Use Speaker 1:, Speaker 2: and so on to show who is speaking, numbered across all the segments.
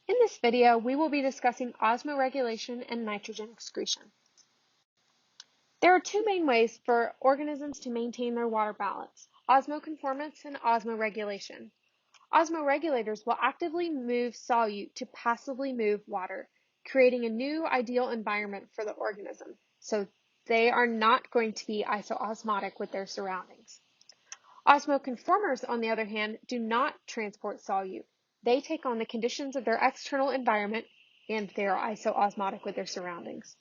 Speaker 1: In this video, we will be discussing osmoregulation and nitrogen excretion. There are two main ways for organisms to maintain their water balance: osmoconformance and osmoregulation. Osmoregulators will actively move solute to passively move water, creating a new ideal environment for the organism, so they are not going to be isoosmotic with their surroundings. Osmoconformers, on the other hand, do not transport solute. They take on the conditions of their external environment, and they are isoosmotic with their surroundings.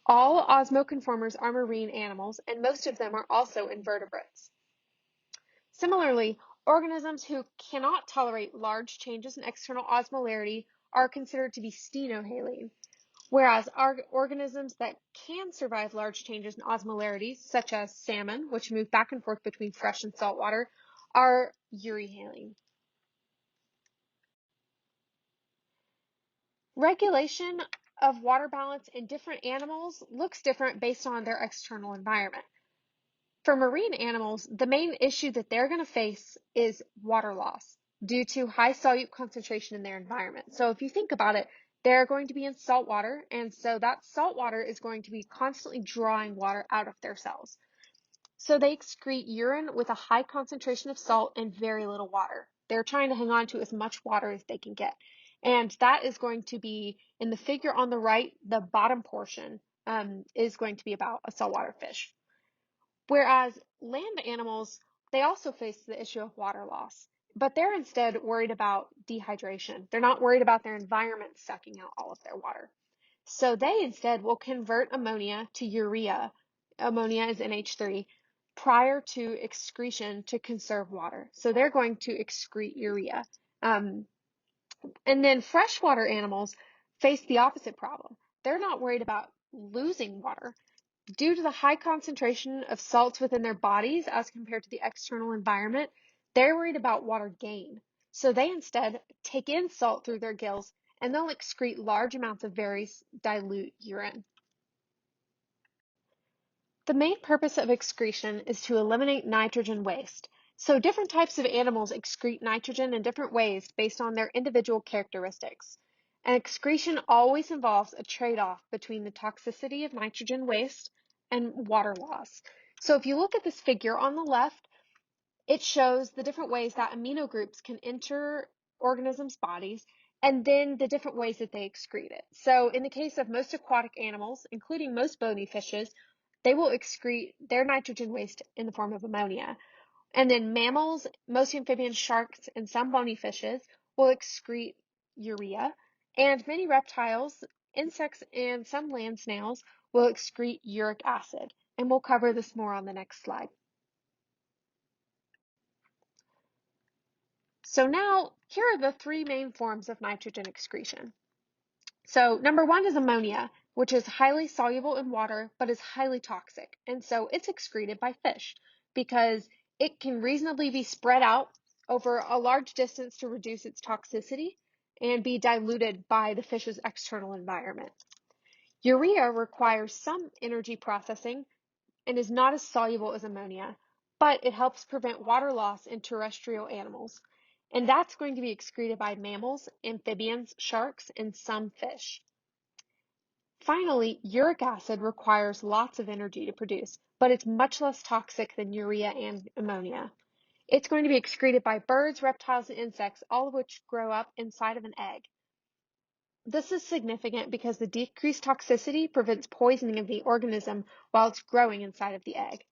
Speaker 1: All osmoconformers are marine animals, and most of them are also invertebrates. Similarly, organisms who cannot tolerate large changes in external osmolarity are considered to be stenohaline, whereas organisms that can survive large changes in osmolarity, such as salmon, which move back and forth between fresh and salt water, are euryhaline. Regulation of water balance in different animals looks different based on their external environment. For marine animals, the main issue that they're going to face is water loss due to high solute concentration in their environment. So if you think about it, they're going to be in salt water, and so that salt water is going to be constantly drawing water out of their cells. So they excrete urine with a high concentration of salt and very little water. They're trying to hang on to as much water as they can get. And that is going to be, in the figure on the right, the bottom portion is going to be about a saltwater fish. Whereas land animals, they also face the issue of water loss, but they're instead worried about dehydration. They're not worried about their environment sucking out all of their water. So they instead will convert ammonia to urea. Ammonia is NH3 prior to excretion to conserve water. So they're going to excrete urea. And then freshwater animals face the opposite problem. They're not worried about losing water. Due to the high concentration of salts within their bodies as compared to the external environment, they're worried about water gain. So they instead take in salt through their gills, and they'll excrete large amounts of very dilute urine. The main purpose of excretion is to eliminate nitrogen waste. So different types of animals excrete nitrogen in different ways based on their individual characteristics. And excretion always involves a trade-off between the toxicity of nitrogen waste and water loss. So if you look at this figure on the left, it shows the different ways that amino groups can enter organisms' bodies and then the different ways that they excrete it. So in the case of most aquatic animals, including most bony fishes, they will excrete their nitrogen waste in the form of ammonia. And then mammals, most amphibians, sharks, and some bony fishes will excrete urea. And many reptiles, insects, and some land snails will excrete uric acid. And we'll cover this more on the next slide. So now, here are the three main forms of nitrogen excretion. So number one is ammonia, which is highly soluble in water, but is highly toxic. And so it's excreted by fish because it can reasonably be spread out over a large distance to reduce its toxicity and be diluted by the fish's external environment. Urea requires some energy processing and is not as soluble as ammonia, but it helps prevent water loss in terrestrial animals. And that's going to be excreted by mammals, amphibians, sharks, and some fish. Finally, uric acid requires lots of energy to produce, but it's much less toxic than urea and ammonia. It's going to be excreted by birds, reptiles, and insects, all of which grow up inside of an egg. This is significant because the decreased toxicity prevents poisoning of the organism while it's growing inside of the egg.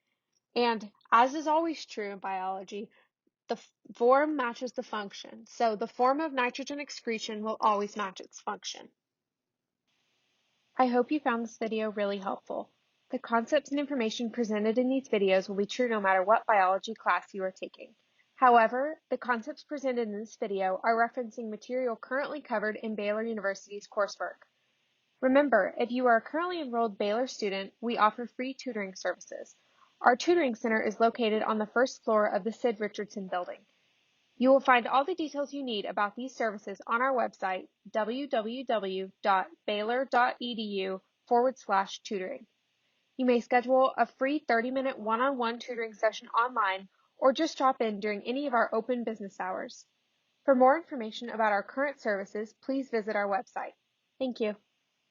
Speaker 1: And as is always true in biology, the form matches the function. So the form of nitrogen excretion will always match its function. I hope you found this video really helpful. The concepts and information presented in these videos will be true no matter what biology class you are taking. However, the concepts presented in this video are referencing material currently covered in Baylor University's coursework. Remember, if you are a currently enrolled Baylor student, we offer free tutoring services. Our tutoring center is located on the first floor of the Sid Richardson building. You will find all the details you need about these services on our website, www.baylor.edu/tutoring. You may schedule a free 30-minute one-on-one tutoring session online or just drop in during any of our open business hours. For more information about our current services, please visit our website. Thank you.